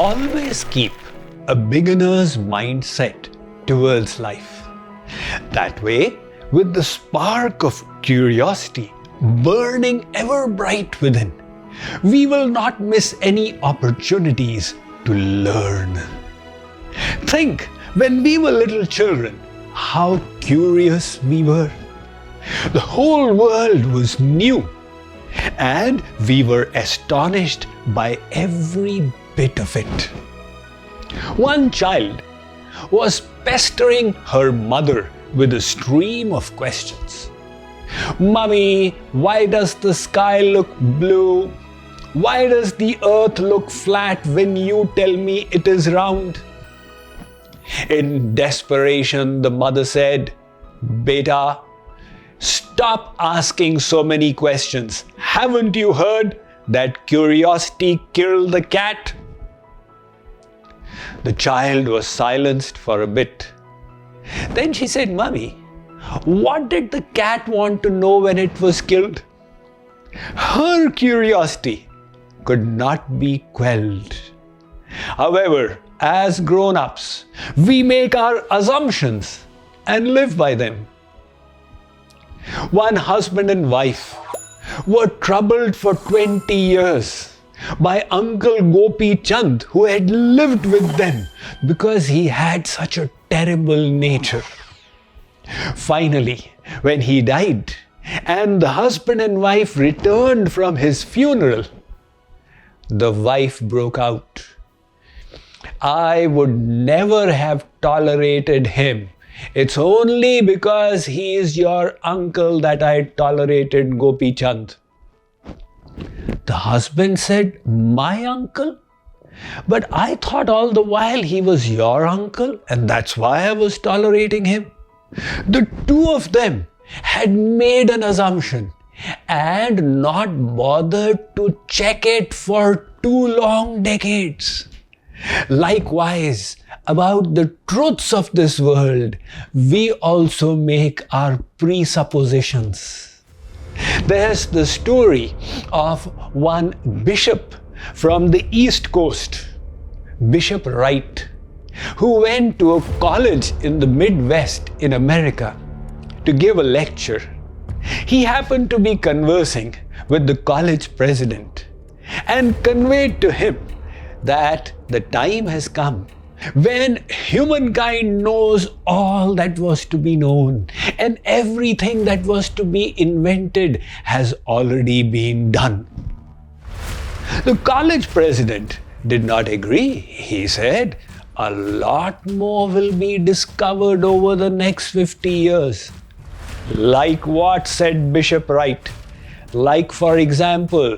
always keep a beginner's mindset towards life. That way, with the spark of curiosity burning ever bright within, we will not miss any opportunities to learn. Think, when we were little children, how curious we were. The whole world was new, and we were astonished by every bit of it. One child was pestering her mother with a stream of questions. "Mummy, why does the sky look blue? Why does the earth look flat when you tell me it is round?" In desperation, the mother said, "Beta, stop asking so many questions. Haven't you heard that curiosity killed the cat?" The child was silenced for a bit. Then she said, "Mummy, what did the cat want to know when it was killed?" Her curiosity could not be quelled. However, as grown-ups, we make our assumptions and live by them. One husband and wife were troubled for 20 years by Uncle Gopi Chand, who had lived with them because he had such a terrible nature. Finally, when he died and the husband and wife returned from his funeral, the wife broke out, "I would never have tolerated him. It's only because he is your uncle that I tolerated Gopi Chand." The husband said, "My uncle? But I thought all the while he was your uncle, and that's why I was tolerating him." The two of them had made an assumption and not bothered to check it for 2 long decades. Likewise, about the truths of this world, we also make our presuppositions. There's the story of one bishop from the East Coast, Bishop Wright, who went to a college in the Midwest in America to give a lecture. He happened to be conversing with the college president and conveyed to him that the time has come when humankind knows all that was to be known, and everything that was to be invented has already been done. The college president did not agree. He said, "A lot more will be discovered over the next 50 years. "Like what?" said Bishop Wright. "Like, for example,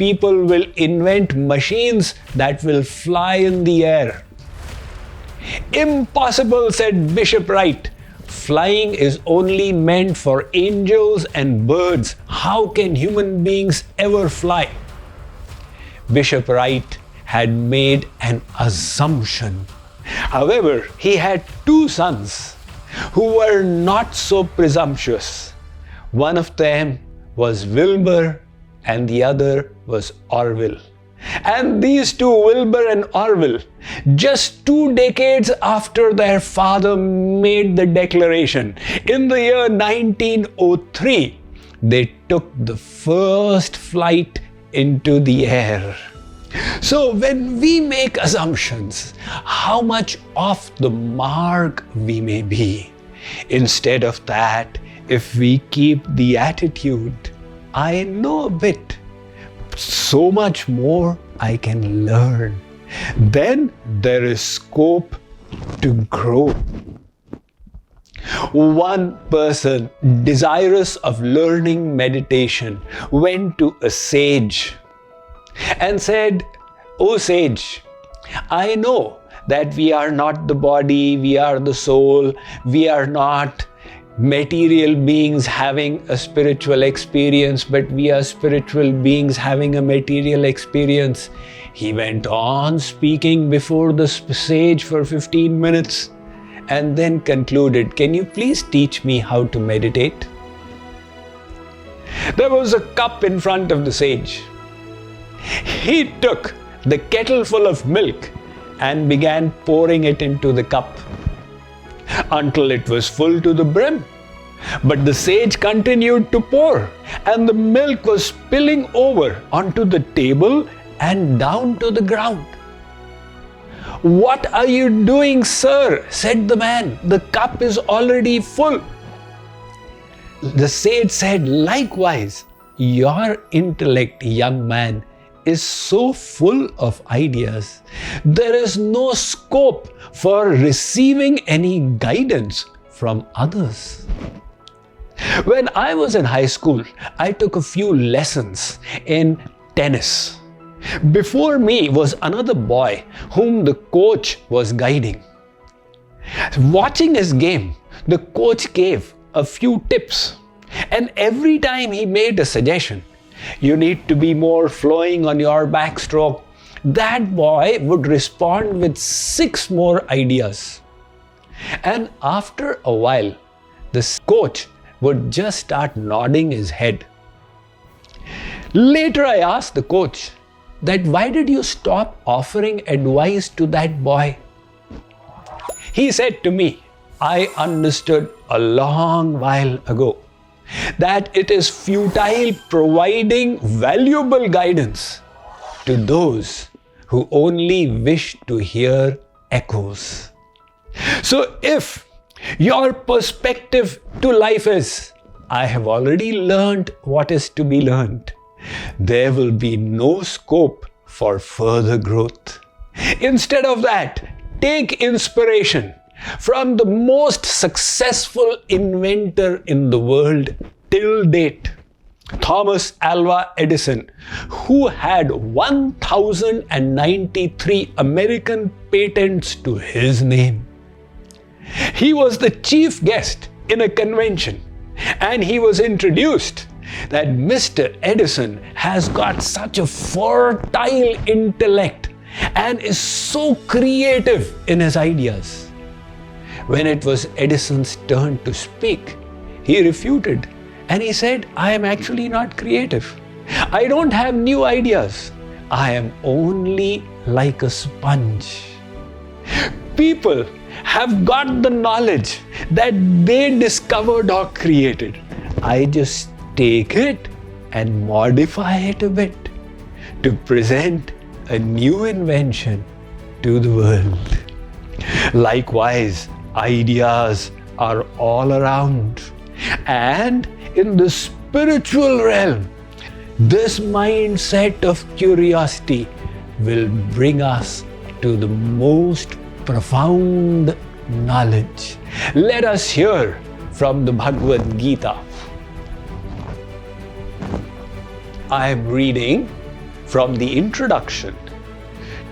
people will invent machines that will fly in the air." "Impossible," said Bishop Wright. "Flying is only meant for angels and birds. How can human beings ever fly?" Bishop Wright had made an assumption. However, he had 2 sons who were not so presumptuous. One of them was Wilbur and the other was Orville. And these two, Wilbur and Orville, just 2 decades after their father made the declaration, in the year 1903, they took the first flight into the air. So when we make assumptions, how much off the mark we may be. Instead of that, if we keep the attitude, "I know a bit, so much more I can learn," then there is scope to grow. One person desirous of learning meditation went to a sage and said, "O sage, I know that we are not the body, we are the soul, we are not material beings having a spiritual experience, but we are spiritual beings having a material experience." He went on speaking before the sage for 15 minutes and then concluded, "Can you please teach me how to meditate?" There was a cup in front of the sage. He took the kettle full of milk and began pouring it into the cup until it was full to the brim. But the sage continued to pour, and the milk was spilling over onto the table and down to the ground. "What are you doing, sir?" said the man. "The cup is already full." The sage said, "Likewise, your intellect, young man, is so full of ideas. There is no scope for receiving any guidance from others." When I was in high school, I took a few lessons in tennis. Before me was another boy whom the coach was guiding. Watching his game, the coach gave a few tips, and every time he made a suggestion, "You need to be more flowing on your backstroke," that boy would respond with 6 more ideas. And after a while, the coach would just start nodding his head. Later I asked the coach that why did you stop offering advice to that boy? He said to me, "I understood a long while ago that it is futile providing valuable guidance to those who only wish to hear echoes." So if your perspective to life is, "I have already learned what is to be learned," there will be no scope for further growth. Instead of that, take inspiration from the most successful inventor in the world till date, Thomas Alva Edison, who had 1,093 American patents to his name. He was the chief guest in a convention, and he was introduced that Mr. Edison has got such a fertile intellect and is so creative in his ideas. When it was Edison's turn to speak, he refuted and he said, "I am actually not creative. I don't have new ideas. I am only like a sponge." People have got the knowledge that they discovered or created. I just take it and modify it a bit to present a new invention to the world. Likewise, ideas are all around. And in the spiritual realm, this mindset of curiosity will bring us to the most profound knowledge. Let us hear from the Bhagavad Gita. I am reading from the introduction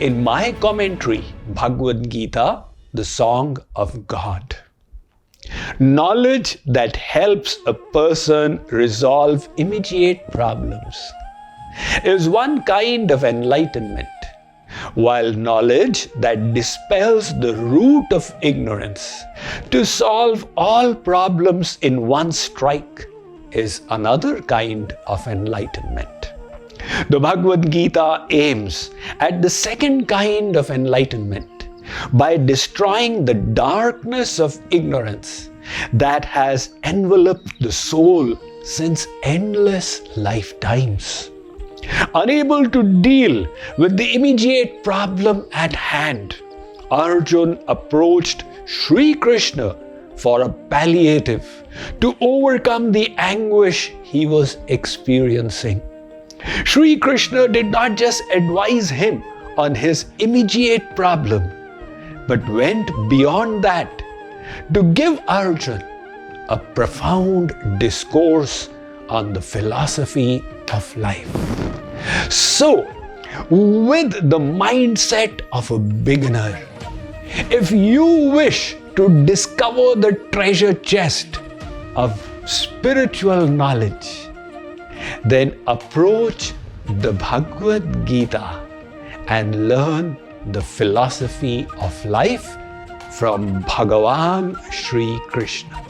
in my commentary, Bhagavad Gita, the Song of God. Knowledge that helps a person resolve immediate problems is one kind of enlightenment, while knowledge that dispels the root of ignorance to solve all problems in one strike is another kind of enlightenment. The Bhagavad Gita aims at the second kind of enlightenment by destroying the darkness of ignorance that has enveloped the soul since endless lifetimes. Unable to deal with the immediate problem at hand, Arjuna approached Sri Krishna for a palliative to overcome the anguish he was experiencing. Sri Krishna did not just advise him on his immediate problem, but went beyond that to give Arjuna a profound discourse on the philosophy of life. So, with the mindset of a beginner, if you wish to discover the treasure chest of spiritual knowledge, then approach the Bhagavad Gita and learn the philosophy of life from Bhagavan Sri Krishna.